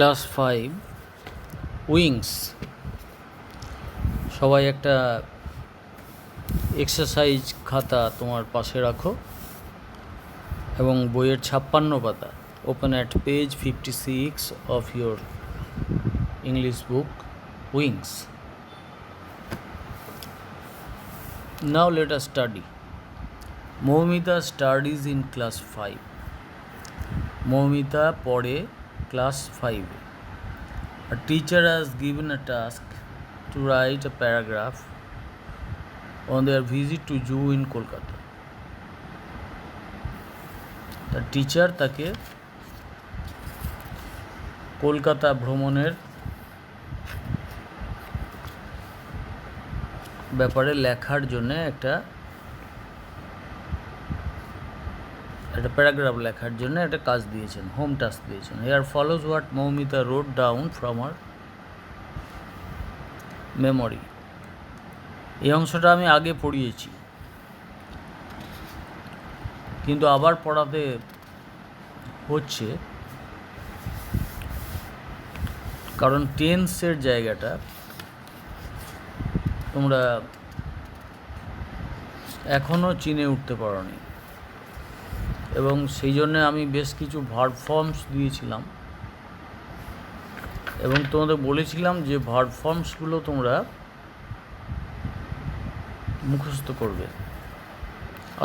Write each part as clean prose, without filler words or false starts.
Class 5 wings. সবাই একটা exercise খাতা তোমার পাশে রাখো এবং বইয়ের 56 পাতা open at page 56 of your English book wings. Now let us study. Moumita studies in class 5। Moumita পড়ে class 5। A teacher has given a task to write a paragraph on their visit to zoo in Kolkata. The teacher তাকে কলকাতা ভ্রমণের ব্যাপারে লেখার জন্য একটা paragraph লেখার জন্য একটা কাজ দিয়েছেন, হোম টাস্ক দিয়েছেন। Here follows what Moumita wrote down from her memory. এই অংশটা আমি আগে পড়িয়েছি, কিন্তু আবার পড়াতে হচ্ছে কারণ টেন্সের জায়গাটা তোমরা এখনও চিনে উঠতে পারোনি, এবং সেই জন্যে আমি বেশ কিছু ভার্ব ফর্মস দিয়েছিলাম এবং তোমাদের বলেছিলাম যে ভার্ব ফর্মসগুলো তোমরা মুখস্থ করবে।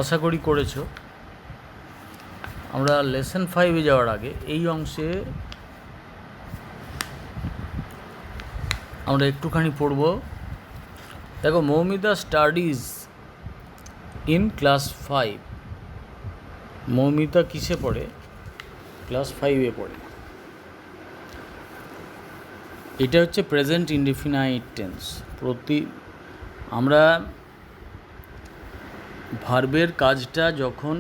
আশা করি করেছো। আমরা লেসন 5-এ যাওয়ার আগে এই অংশে আমরা একটুখানি পড়ব। দেখো, Moumita studies in class 5। Moumita কিসে পড়ে? ক্লাস 5-এ পড়ে। এটা হচ্ছে প্রেজেন্ট ইনডেফিনাইট টেন্স। আমরা ভার্বের কাজটা যখন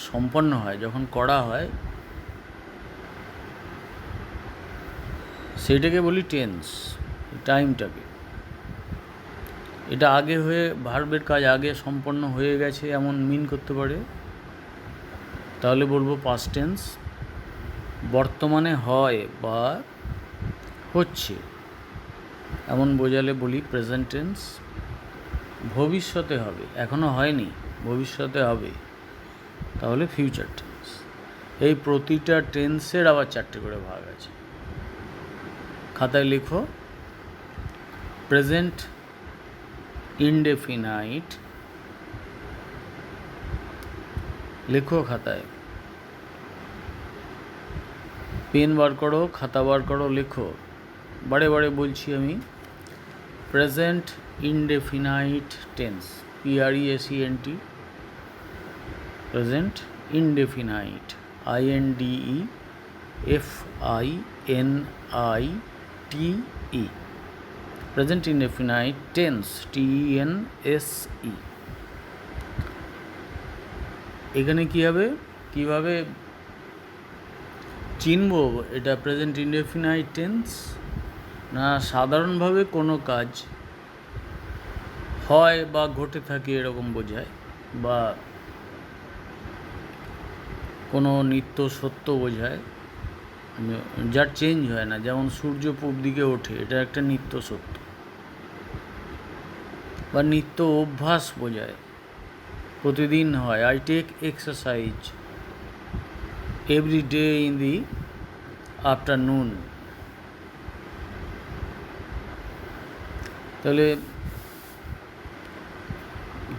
সম্পন্ন হয়, যখন করা হয়, সেইটাকে বলি টেন্স, টাইমটাকে। এটা আগে হয়ে, ভার্বের কাজ আগে সম্পন্ন হয়ে গেছে এমন মিন করতে পারে, তাহলে বলবো পাস্ট টেন্স। বর্তমানে হয় বা হচ্ছে এমন বোঝালে বলি প্রেজেন্ট টেন্স। ভবিষ্যতে হবে, এখনও হয়নি, ভবিষ্যতে হবে, তাহলে ফিউচার টেন্স। এই প্রতিটা টেন্সের আবার 4টে করে ভাগ আছে। খাতায় লেখো প্রেজেন্ট ইনডেফিনাইট। লেখো খাতায়, পেন বার করো, খাতা বার করো, লেখো। বারে বারে বলছি আমি, present indefinite tense, PRESENT, present indefinite, INDEFINITE, present indefinite tense, TENSE। এখানে কী হবে, কীভাবে চিনব এটা প্রেজেন্ট ইনডেফিনাইট টেন্স? না, সাধারণভাবে কোনো কাজ হয় বা ঘটে থাকে এরকম বোঝায়, বা কোনো নিত্য সত্য বোঝায় যার চেঞ্জ হয় না। যেমন সূর্য পূব দিকে ওঠে, এটা একটা নিত্য সত্য। বা নিত্য অভ্যাস বোঝায়, প্রতিদিন হয়। I take exercise every day in the afternoon. তাহলে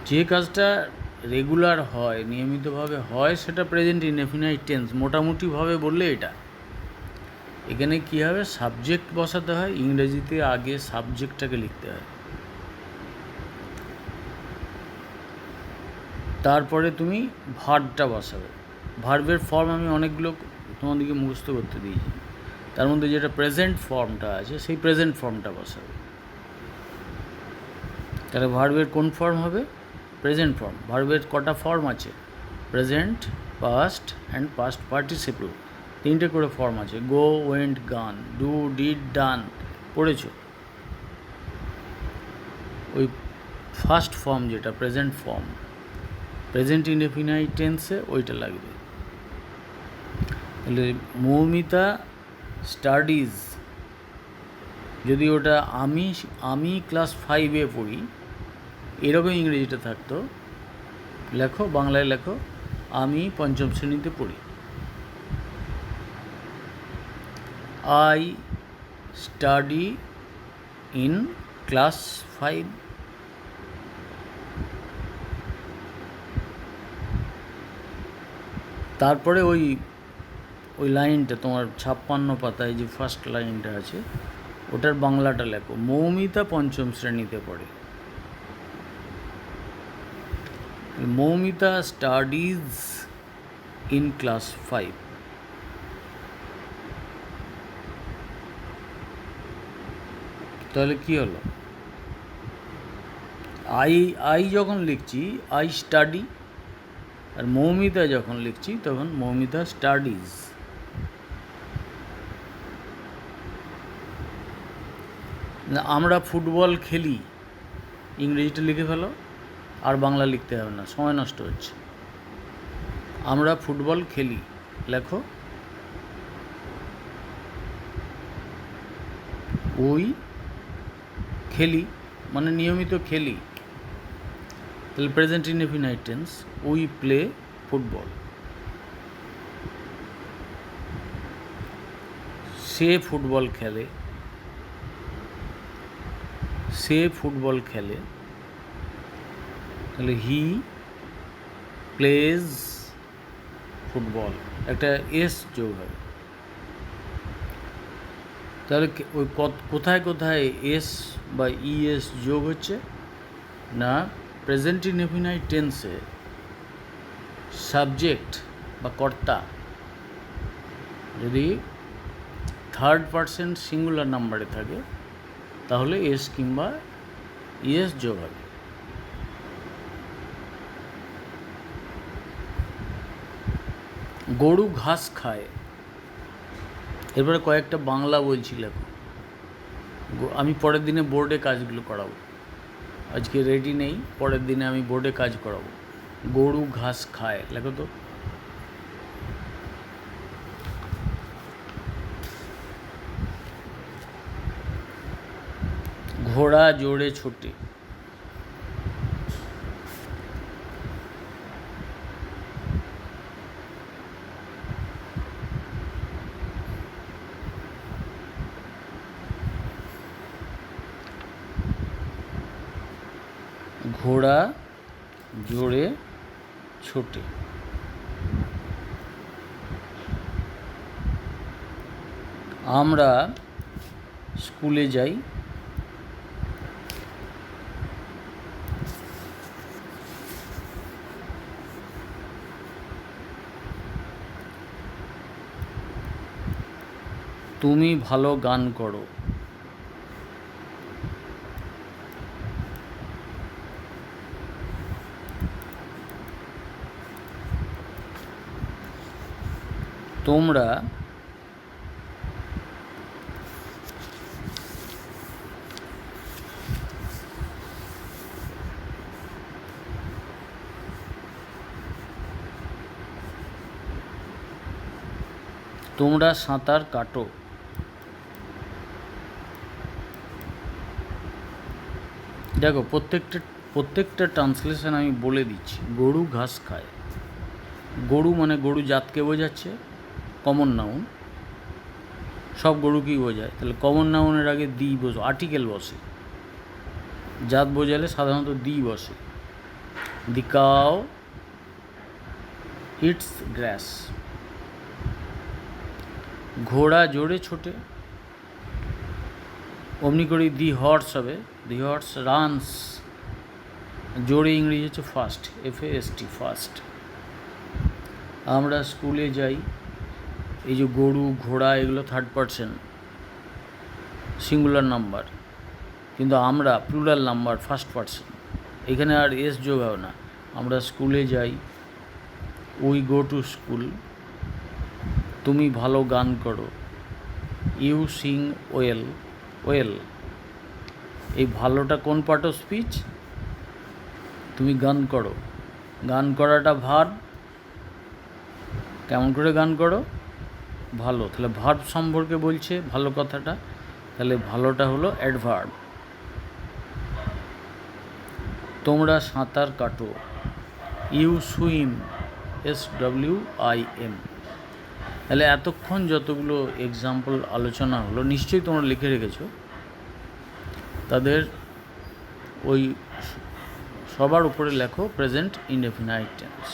যে কাজটা রেগুলার হয়, নিয়মিতভাবে হয়, সেটা প্রেজেন্ট ইনডেফিনাইট টেন্স। মোটামুটিভাবে বললে এটা। এখানে কী হবে, সাবজেক্ট বসাতে হয়, ইংরেজিতে আগে সাবজেক্টটাকে লিখতে হয়, তারপরে তুমি ভার্বটা বসাবে। ভার্বের ফর্ম আমি অনেকগুলো তোমাদেরকে মুখস্থ করতে দিয়েছি, তার মধ্যে যেটা প্রেজেন্ট ফর্মটা আছে সেই প্রেজেন্ট ফর্মটা বসাবে। তাহলে ভার্বের কোন ফর্ম হবে? Present form. ভার্বের কটা ফর্ম আছে? Present, past and past participle, 3টে করে ফর্ম আছে। গো, ওয়েন্ট, গান, ডু, ডিড, ডান পড়েছো? ওই ফার্স্ট ফর্ম যেটা প্রেজেন্ট ফর্ম, প্রেজেন্ট ইনডেফিনাইট টেন্সে ওইটা লাগবে। তাহলে মৌমিতা স্টাডিজ, যদি ওটা আমি ক্লাস 5-এ পড়ি এরকম ইংরেজিটা থাকতো, লেখো, বাংলায় লেখো, আমি পঞ্চম শ্রেণীতে পড়ি। I study in class 5। তারপরে ওই লাইনটা তোমার 56 পাতায় যে ফার্স্ট লাইনটা আছে ওটার বাংলাটা লেখো, মৌমিতা পঞ্চম শ্রেণীতে পড়ে। Moumita studies in class 5। তাহলে কি হলো, আই যখন লিখছি আই স্টাডি, আর মৌমিতা যখন লিখছি তখন মৌমিতা স্টাডিজ। আমরা ফুটবল খেলি, ইংরেজিটা লিখে ফেলো, আর বাংলা লিখতে হবে না, সময় নষ্ট হচ্ছে। আমরা ফুটবল খেলি লেখো, ওই খেলি মানে নিয়মিত খেলি, তাহলে present indefinite tense, we play football. Say football খেলে, সে ফুটবল খেলে, তাহলে হি প্লেজ ফুটবল, একটা এস যোগ হবে। তাহলে ওই কোথায় কোথায় এস বা ইএস যোগ হচ্ছে না, প্রেজেন্ট ইনডেফিনাইট টেন্সে সাবজেক্ট বা কর্তা যদি থার্ড পারসন সিঙ্গুলার নাম্বারে থাকে তাহলে এস কিংবা ইএস যোগ হবে। গরু ঘাস খায়, এরপরে কয়েকটা বাংলা বলছি লেখো, আমি পরের দিনে বোর্ডে কাজগুলো করাবো, আজকে রেডি নেই, পরের দিনে আমি বোর্ডে কাজ করাবো। গরু ঘাস খায় লেখো তো। ঘোড়া জোরে ছোটে, ঘোড়া জোরে ছোটে। আমরা স্কুলে যাই, তুমি ভালো গান করো, তোমরা সাঁতার কাটো, দেখো প্রত্যেকটা ট্রান্সলেশন আমি বলে দিচ্ছি। গরু ঘাস খায়, গরু মানে গরু জাতকে বোঝাচ্ছে, কমন নাউন, সব গরুকেই বোঝায়, তাহলে কমন নাউনের আগে দি বসে, আর্টিকেল বসে, জাত বোঝালে সাধারণত দি বসে। দি কাউ ইটস গ্রাস। ঘোড়া জোরে ছোটে, অমনি করেই দি হর্স হবে, দি হর্স রানস, জোরে ইংরেজি হচ্ছে ফাস্ট, FAST, ফাস্ট। আমরা স্কুলে যাই, এই যে গরু ঘোড়া এগুলো থার্ড পারসন সিঙ্গুলার নাম্বার, কিন্তু আমরা প্লুরাল নাম্বার ফার্স্ট পারসন, এখানে আর এস যোগ হবে না। আমরা স্কুলে যাই, উই গো টু স্কুল, তুমি ভালো গান করো, ইউ সিং ওয়েল, ওয়েল, এই ভালোটা কোন পার্ট অফ স্পিচ, তুমি গান করো, গান করাটা ভার্ব, কেমন করে গান করো, ভালো, তাহলে ভার্ব সম্পর্কে বলছে ভালো কথাটা, তাহলে ভালোটা হলো অ্যাডভার্ব। তোমরা সাঁতার কাটো, ইউ সুইম, SWIM। তাহলে এতক্ষণ যতগুলো এক্সাম্পল আলোচনা হলো নিশ্চয়ই তোমরা লিখে রেখেছো, তাদের ওই সবার উপরে লেখো প্রেজেন্ট ইনডেফিনাইট টেন্স।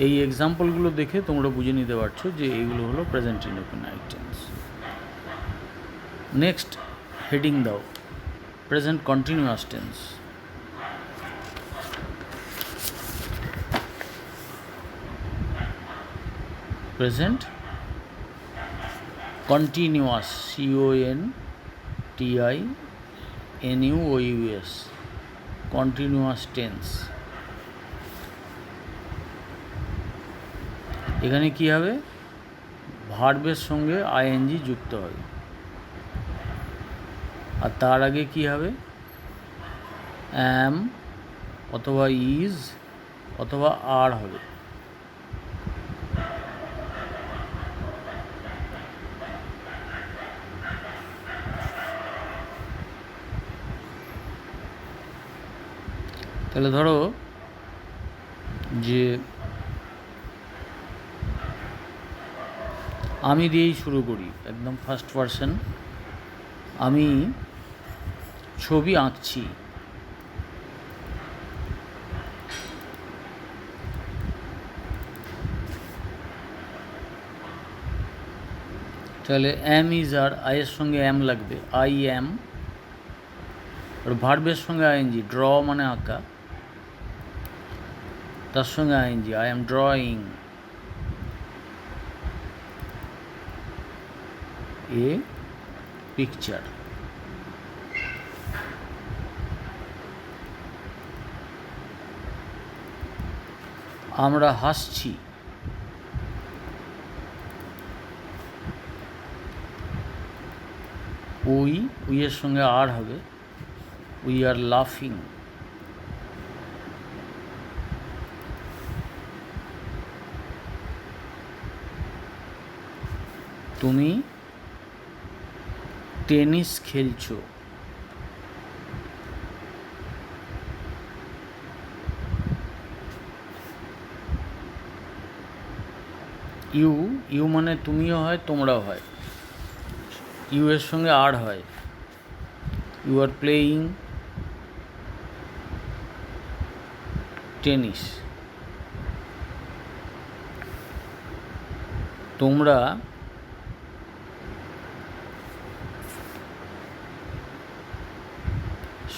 এই এক্সাম্পলগুলো দেখে তোমরা বুঝে নিতে পারছো যে এইগুলো হলো present indefinite tense. Next heading দাও, present continuous tense. Present continuous, CONTINUOUS, continuous tense. এখানে কি হবে, ভার্বের সঙ্গে ING যুক্ত হবে, আর তার আগে কি হবে, অ্যাম অথবা ইজ অথবা আর হবে। তাহলে ধরো যে আমি দিয়েই শুরু করি, একদম ফার্স্ট পারসন। আমি ছবি আঁকছি, তাহলে অ্যাম ইজ আর, আয়ের সঙ্গে অ্যাম লাগবে, I am। আর ভার্বের সঙ্গে ING, ড্র মানে আঁকা, তার সঙ্গে ING, I am drawing a picture। আমরা হাসছি, উইয়ের সঙ্গে আর হবে, উই আর লাফিং। তুমি টেনিস খেলছো, ইউ মানে তুমিও হয় তোমরাও হয়, ইউ এর সঙ্গে আর হয়, ইউ আর প্লেয়িং টেনিস। তোমরা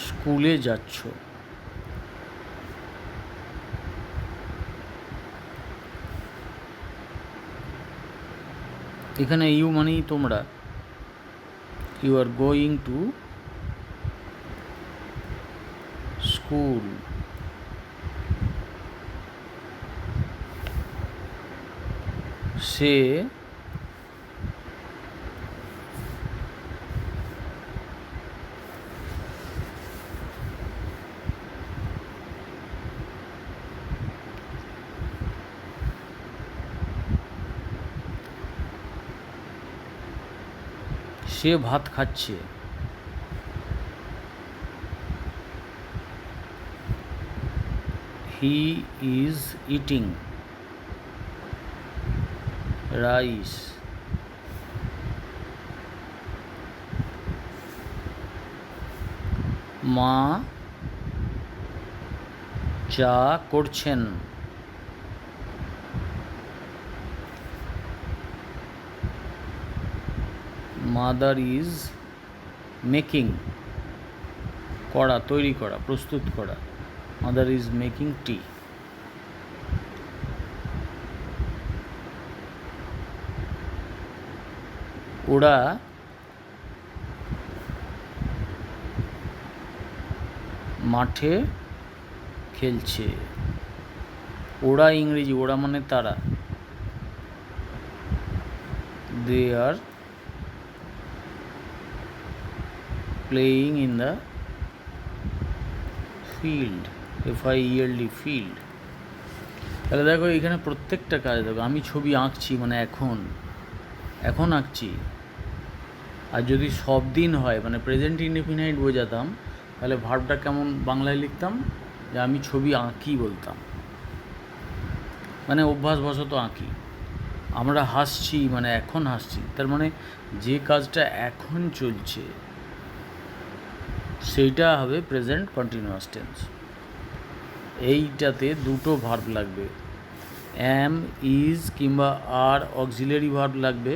স্কুলে যাচ্ছ, এখানে ইউ মানেই তোমরা, you are going to school. সে ভাত খাচ্ছে, হি ইজ ইটিং রাইস। মা চা করছেন, মাদার ইজ মেকিং, করা তৈরি করা প্রস্তুত করা, মাদার ইজ মেকিং টি। ওরা মাঠে খেলছে, ওরা ইংরেজি, ওরা মানে তারা, they are playing in the field, FIELD field. তাহলে দেখো এখানে প্রত্যেকটা কাজ দেখো, আমি ছবি আঁকছি মানে এখন, এখন আঁকছি। আর যদি সব দিন হয় মানে প্রেজেন্ট ইনডেফিনাইট বোঝাতাম, তাহলে ভার্বটা কেমন বাংলায় লিখতাম, যে আমি ছবি আঁকি বলতাম, মানে অভ্যাসবশত আঁকি। আমরা হাসছি মানে এখন হাসছি, তার মানে যে কাজটা এখন চলছে সেইটা হবে প্রেজেন্ট কন্টিনিউয়াস টেন্স। এইটাতে দুটো ভার্ব লাগবে, অ্যাম, ইজ কিংবা আর অক্সিলারি ভার্ব লাগবে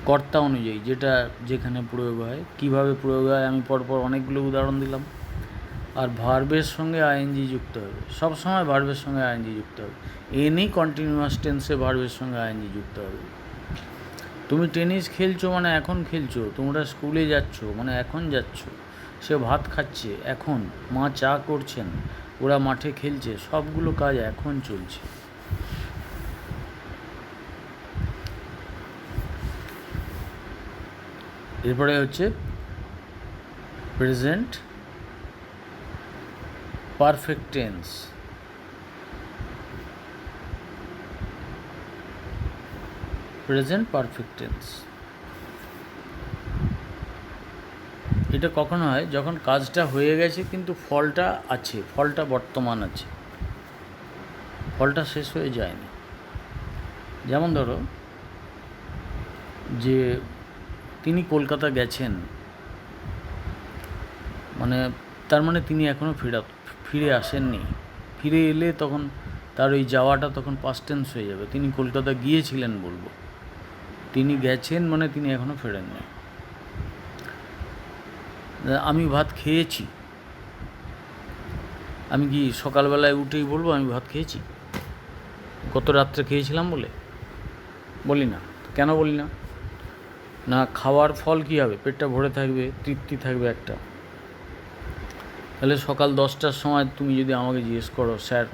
কর্তা অনুযায়ী, যেটা যেখানে প্রয়োগ হয়। কিভাবে প্রয়োগ হয় আমি পরপর অনেকগুলো উদাহরণ দিলাম। আর ভার্বের সঙ্গে আইএনজি যুক্ত হবে, সবসময় ভার্বের সঙ্গে আইএনজি যুক্ত হবে। এনি কন্টিনিউয়াস টেন্সে ভার্বের সঙ্গে আইএনজি যুক্ত হবে। তুমি টেনিস খেলছো মানে এখন খেলছো, তোমরা স্কুলে যাচ্ছ মানে এখন যাচ্ছ, সে ভাত খাচ্ছে এখন, মা চা করছেন, ওরা মাঠে খেলছে, সবগুলো কাজ এখন চলছে। এরপরে হচ্ছে present perfect tense. Present perfect tense এটা কখন হয়, যখন কাজটা হয়ে গেছে কিন্তু ফলটা আছে, ফলটা বর্তমান আছে, ফলটা শেষ হয়ে যায়নি। যেমন ধরো যে তিনি কলকাতা গেছেন, মানে তার মানে তিনি এখনও ফিরে আসেননি। ফিরে এলে তখন তার ওই যাওয়াটা তখন পাস্ট টেন্স হয়ে যাবে, তিনি কলকাতা গিয়েছিলেন বলবো। তিনি গেছেন মানে তিনি এখনও ফেরেননি। আমি ভাত খেয়েছি, আমি কি সকালবেলায় উঠেই বলবো আমি ভাত খেয়েছি? গত রাত্রে খেয়েছিলাম বলে বলি না। কেন বলি না? না, খাওয়ার ফল কী হবে, পেটটা ভরে থাকবে, তৃপ্তি থাকবে একটা। তাহলে সকাল 10টার সময় তুমি যদি আমাকে জিজ্ঞেস করো, স্যার,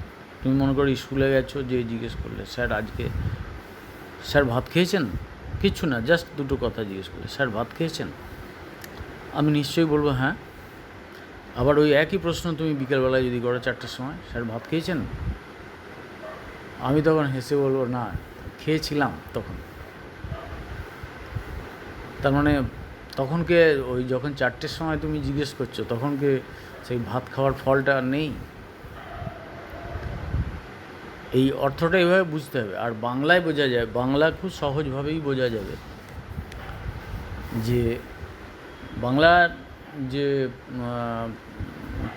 তুমি মনে করো স্কুলে গেছো, যে জিজ্ঞেস করলে স্যার আজকে স্যার ভাত খেয়েছেন, কিচ্ছু না, জাস্ট দুটো কথা জিজ্ঞেস করলে, স্যার ভাত খেয়েছেন, আমি নিশ্চয়ই বলবো হ্যাঁ। আবার ওই একই প্রশ্ন তুমি বিকেলবেলায় যদি করো 4টার সময়, স্যার ভাত খেয়েছেন, আমি তখন হেসে বলবো না, খেয়েছিলাম তখন। তার মানে তখনকে ওই যখন 4টের সময় তুমি জিজ্ঞেস করছো তখনকে সেই ভাত খাওয়ার ফলটা নেই। এই অর্থটা এইভাবে বুঝতে হবে। আর বাংলায় বোঝা যায়, বাংলা খুব সহজভাবেই বোঝা যাবে যে বাংলার যে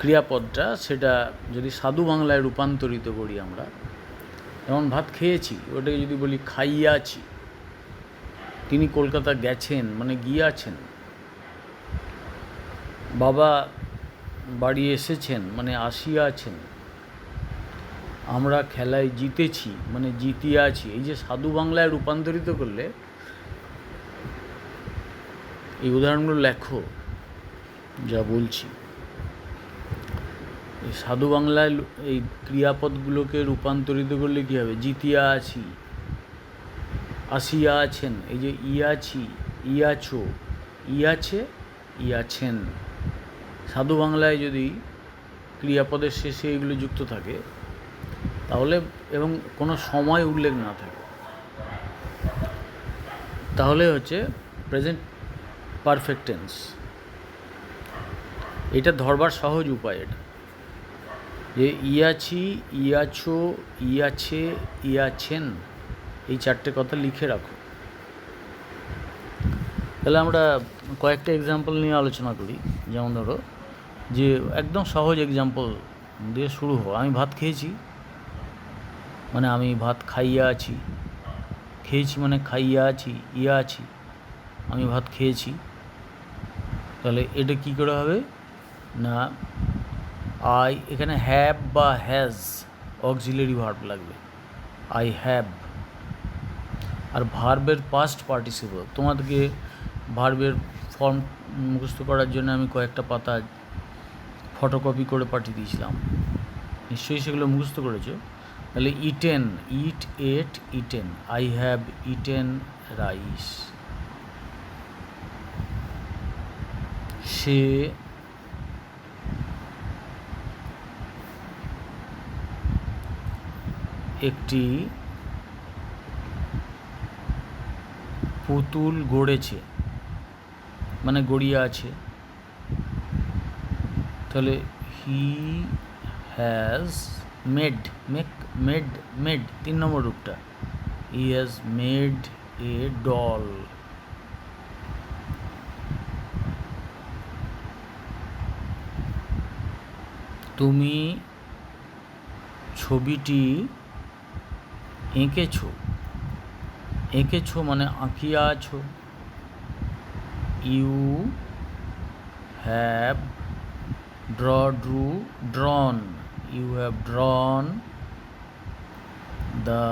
ক্রিয়াপদটা সেটা যদি সাধু বাংলায় রূপান্তরিত করি আমরা, যেমন ভাত খেয়েছি ওটাকে যদি বলি খাইয়াছি, তিনি কলকাতা গেছেন মানে গিয়াছেন, বাবা বাড়ি এসেছেন মানে আসিয়াছেন, আমরা খেলায় জিতেছি মানে জিতিয়াছি। এই যে সাধু বাংলায় রূপান্তরিত করলে, এই উদাহরণগুলো লেখো যা বলছি, এই সাধু বাংলায় এই ক্রিয়াপদগুলোকে রূপান্তরিত করলে কী হবে, জিতিয়া আছি, আসিয়া আছেন, এই যে ইয়াছি, ইয়াছো, ইয়াছে, ইয়াছেন। সাধু বাংলায় যদি ক্রিয়াপদের শেষে এগুলো যুক্ত থাকে তাহলে, এবং কোনো সময় উল্লেখ না থাকে, তাহলে হচ্ছে প্রেজেন্ট পারফেক্ট টেন্স। এটা ধরবার সহজ উপায় এটা, যে ইয়াছি, ইয়াছো, ইয়াছে, ইয়াছেন, এই 4টে কথা লিখে রাখো। তাহলে আমরা কয়েকটা এক্সাম্পল নিয়ে আলোচনা করি। যেমন ধরো যে একদম সহজ এক্সাম্পল দিয়ে শুরু হো, আমি ভাত খেয়েছি মানে আমি ভাত খাইয়া আছি, খেয়েছি মানে খাইয়া আছি, ইয়া আছি, আমি ভাত খেয়েছি। তাহলে এটা কী করে হবে না, আই এখানে হ্যাভ বা হ্যাজ অক্সিলারি ভার্ব লাগবে, আই হ্যাভ। আর ভার্বের পাস্ট পার্টিসিপল, তোমাদেরকে ভার্বের ফর্ম মুখস্থ করার জন্য আমি কয়েকটা পাতা ফটোকপি করে পাঠিয়ে দিয়েছিলাম, নিশ্চয়ই সেগুলো মুখস্থ করেছো। তাহলে eaten, eat, ate, eaten, I have eaten rice, সে একটি পুতুল গড়েছে মানে গড়িয়ে আছে, তাহলে হি হ্যাজ মেড, মেড 3 নম্বর রূপটা, he has made a doll. তুমি ছবিটি এঁকেছো মানে আঁকিয়া আছো। You have drawn, you have drawn the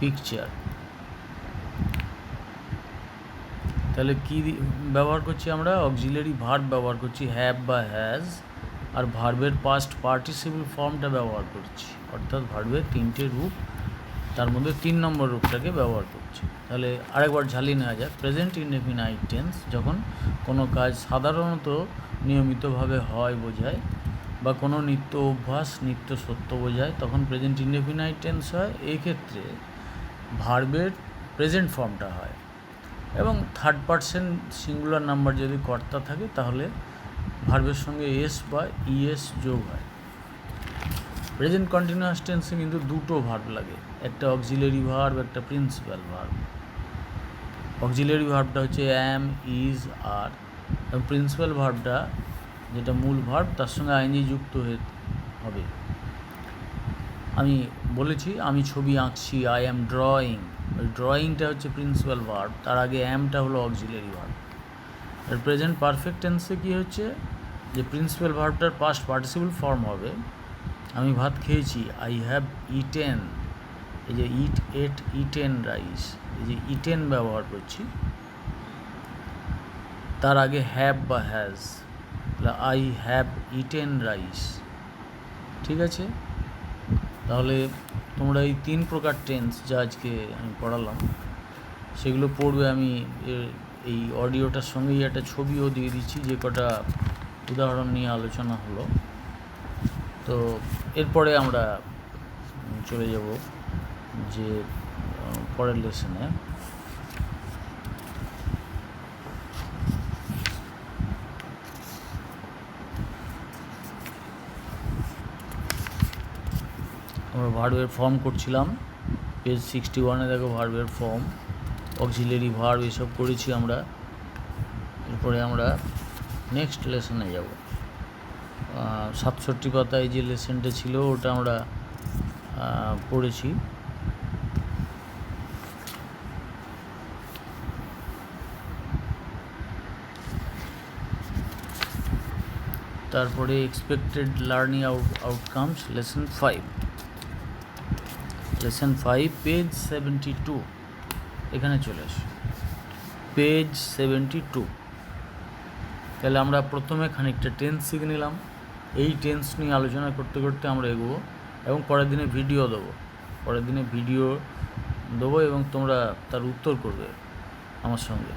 picture। তাহলে কি ব্যবহার করছি আমরা? অক্সিলারি ভার্ব ব্যবহার করছি, হ্যাভ বা হ্যাজ, আর ভার্বের পাস্ট পার্টিসিপল ফর্মটা ব্যবহার করছি, অর্থাৎ ভার্বের 3টে রূপ, তার মধ্যে 3 নম্বর রূপটাকে ব্যবহার করছি। তাহলে আরেকবার ঝালিয়ে নেওয়া যাক। প্রেজেন্ট ইনডেফিনাইট টেন্স যখন কোনো কাজ সাধারণত নিয়মিতভাবে হয় বোঝায়, বা কোনো নিত্য অভ্যাস নিত্য সত্য বোঝায়, তখন প্রেজেন্ট ইনডেফিনাইট টেন্স হয়। এই ক্ষেত্রে ভার্বের প্রেজেন্ট ফর্মটা হয়, এবং থার্ড পারসন সিঙ্গুলার নাম্বার যদি কর্তা থাকে তাহলে ভার্বের সঙ্গে এস বা ইএস যোগ হয়। প্রেজেন্ট কন্টিনিউয়াস টেন্সে কিন্তু দুটো ভার্ব লাগে, একটা অক্সিলারি ভার্ব, একটা প্রিন্সিপাল ভার্ব। অক্সিলারি ভার্বটা হচ্ছে অ্যাম, ইজ, আর, এবং প্রিন্সিপাল ভার্বটা যেটা মূল ভার্ব তার সঙ্গে আইএনজি যুক্ত হবে। আমি বলেছি আমি ছবি আঁকছি, আই অ্যাম ড্রয়িং, ওই ড্রয়িংটা হচ্ছে প্রিন্সিপাল ভার্ব, তার আগে অ্যামটা হলো অক্সিলারি ভার্ব। আর প্রেজেন্ট পারফেক্ট টেন্সে কী হচ্ছে, যে প্রিন্সিপাল ভার্বটার পাস্ট পার্টিসিপল ফর্ম হবে। আমি ভাত খেয়েছি, আই হ্যাভ ইটেন, এই যে ইটেন রাইস, এই যে ইটেন ব্যবহার করছি, তার আগে হ্যাভ বা has, I have eaten rice. ঠিক আছে, তাহলে তোমরা এই 3 প্রকার টেন্স যা আজকে আমি পড়ালাম সেগুলো পড়বে। আমি এই অডিওটার সঙ্গেই একটা ছবিও দিয়ে দিচ্ছি, যে কটা উদাহরণ নিয়ে আলোচনা হলো। তো এরপরে আমরা চলে যাব যে পরের লেসনে। আমরা ভার্বের ফর্ম করছিলাম, পেজ 61-এ দেখো ভার্বের ফর্ম, অক্সিলারি ভার্ব এসব করেছি আমরা। এরপরে আমরা নেক্সট লেসনে যাব। 67 পাতায় যে লেসনটা ছিল ওটা আমরা পড়েছি। তারপরে expected learning outcomes, lesson 5, page 72, এখানে চলে আসি, পেজ 72। তাহলে আমরা প্রথমে খানিকটা টেন্স শিখে নিলাম। এই টেন্স নিয়ে আলোচনা করতে করতে আমরা এগোবো, এবং পরের দিনে ভিডিও দেবো, এবং তোমরা তার উত্তর করবে আমার সঙ্গে।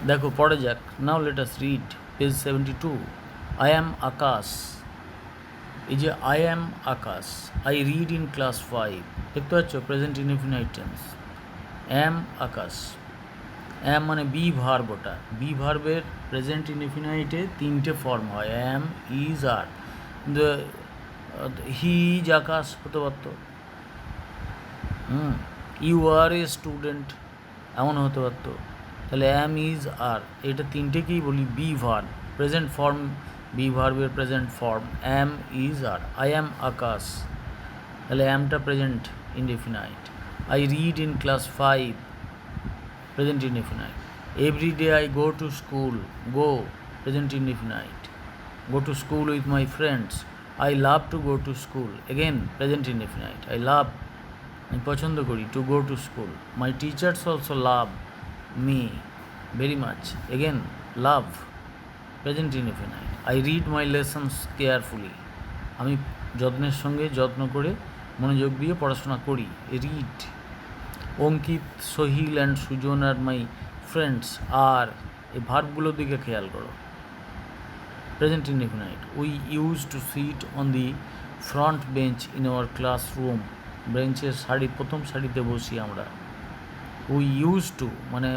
দেখো পড়ে যাক। Now let us read page 72। I am Akash, এই যে I am Akash, I read in class 5, দেখতে পাচ্ছ present indefinite tense. Am Akash, am মানে বি ভার্ব, ওটা বি ভার্বের প্রেজেন্ট ইনডেফিনাইটে 3টে ফর্ম হয়, অ্যাম, ইজ, আর। হি ইজ আকাশ হতে পারত, ইউ আর এ স্টুডেন্ট এমন হতে পারত। তাহলে অ্যাম, ইজ, আর, এটা 3টেকেই বলি be verb, present form be ভার্বের present form am, is, are. I am Akash, তাহলে অ্যামটা present indefinite. I read in class 5, present indefinite. Every day I go to school, go, present indefinite. Go to school with my friends. I love to go to school, again present indefinite. I love, আমি পছন্দ করি, to go to school. My teachers also love me very much, again love, present indefinite. I read my lessons carefully, আমি যত্নের সঙ্গে যত্ন করে মনোযোগ দিয়ে পড়াশোনা করি, read. Ankit, Sohil and Sujan are my friends আর, এই ভার্বগুলোর দিকে খেয়াল করো, present indefinite. We use to sit on the front bench in our classroom, বেঞ্চের প্রথম সারিতে বসি আমরা। উই ইউজ টু মানে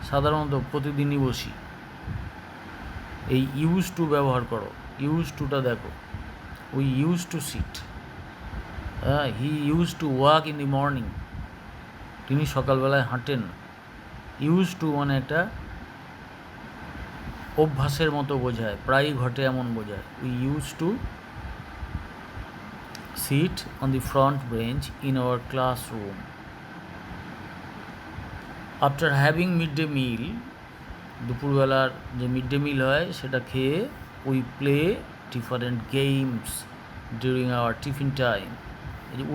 সাধারণত প্রতিদিনই বসি, এই ইউজ টু ব্যবহার করো। ইউজ টুটা দেখো, we use to sit, he use to walk in the morning, তিনি সকালবেলায় হাঁটেন। ইউজ টু মানে একটা অভ্যাসের মতো বোঝায়, প্রায়ই ঘটে এমন বোঝায়। We use to sit on the front bench in our classroom. After having mid day meal, দুপুরবেলার যে মিড ডে মিল হয় সেটা খেয়ে, we play different games during our tiffin time.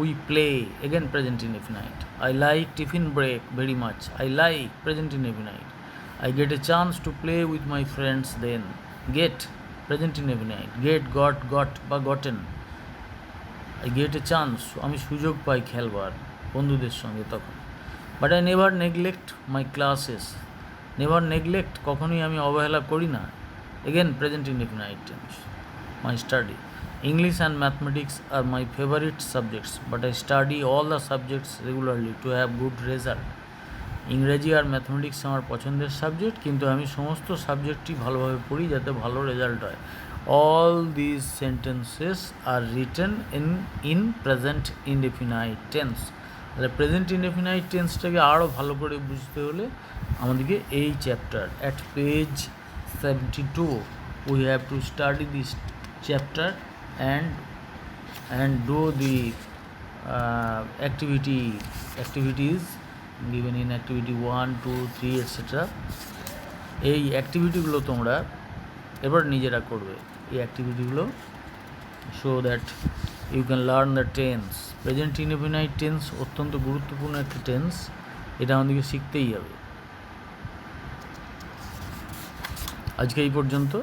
We play again present indefinite. I like tiffin break very much, I like present indefinite. I get a chance to play with my friends then. Get present indefinite. Get, got বা gotten. I get a chance, আমি সুযোগ পাই খেলবার বন্ধুদের সঙ্গে তখন। But I never neglect my classes. Never neglect কখনোই আমি অবহেলা করি না। Again present indefinite tense. My study English and mathematics are my favourite subjects, but I study all the subjects regularly to have good result. ইংরেজি আর mathematics আমার পছন্দের subject, কিন্তু আমি সমস্ত সাবজেক্টই ভালোভাবে পড়ি যাতে ভালো রেজাল্ট হয়। All this sentences are written in present indefinite tense. তাহলে প্রেজেন্ট ইনডেফিনাইট টেন্সটাকে আরও ভালো করে বুঝতে হলে আমাদেরকে এই chapter at page 72 we have to study this chapter and do the activities given in activity 1, 2, 3 etc. এই অ্যাক্টিভিটিগুলো তোমরা এবার নিজেরা করবে। এই অ্যাক্টিভিটিগুলো so that you can learn the tense. Present indefinite tense অত্যন্ত গুরুত্বপূর্ণ একটা টেন্স, এটা আমাদেরকে শিখতেই হবে। আজকে এই পর্যন্ত।